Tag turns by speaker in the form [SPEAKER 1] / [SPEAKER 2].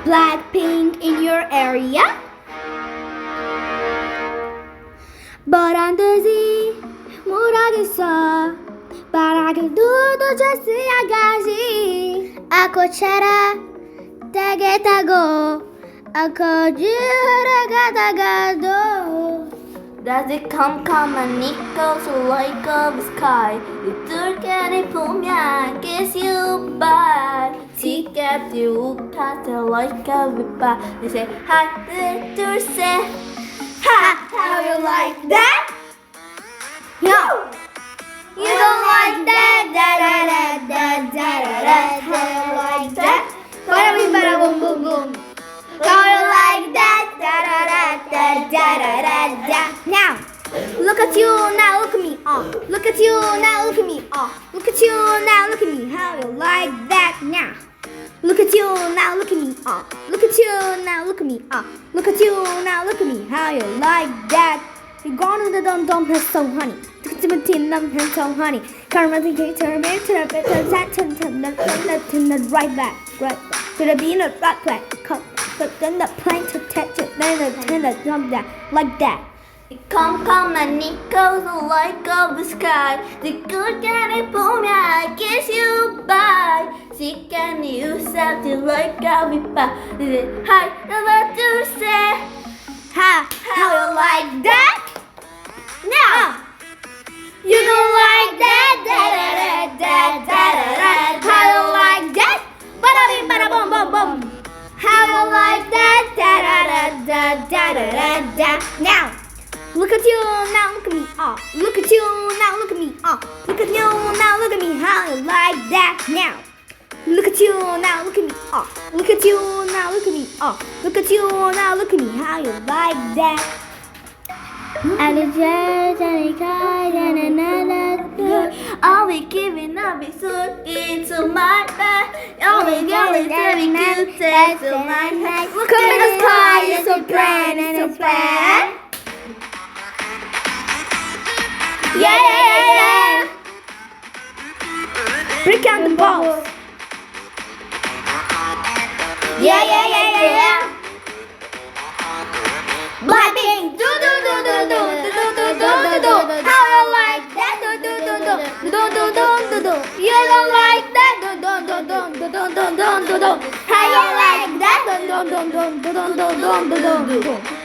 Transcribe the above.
[SPEAKER 1] Blackpink in your area? But 안 되지 못하겠어 바람을 두드려야지 아코차라 되겠다고 아코주러 가다가도 Does it come and it goes like a sky 이들끼리 보면 kiss you bye 지겹지 못하죠 like a whip They say 하나 둘셋 Ha! How you like that? No! You don't like that? Da da da da da da da. How you like that? Bada bing bada boom boom boom. How you like that? Da da da da da da da da. Now, look at you now, look at me. Look at you now, look at me. Look at you now, look at me. How you like that now? Look at you now, look at me. Look at you now, look at me. Look at you now, look at me. How you like that? You're gone with the dumb head so honey. Took to my tin dumb head so honey. Karma the cake, turn me to the bit of that, turn the right back, to the bean of right back. But then the plank to touch it, then the jump down like that. It come and it goes like of the sky. The good guy 보면 I kiss you bye. She can use something like a whip. Hi, number two say. How you like that? No. You don't like that? Da da da da da da. How you like that? Bada bing bada boom boom boom. How you like that? Da da da da da da da. Now. Look at you now, look at me, Look at you now, look at me, Look at you now, look at me, how you like that now? Look at you now, look at me, Look at you now, look at me, Look at you now, look at me, how you like that? I'll be giving up it soon into my bed. Only going to be good to my head. Look at the sky, it's so bright and so bright. Yeah, yeah, yeah, yeah. Break out the balls. Yeah, yeah, yeah, yeah, yeah. Blackpink, do. How you like that? Do. You don't like that? Do. How you like that? Do.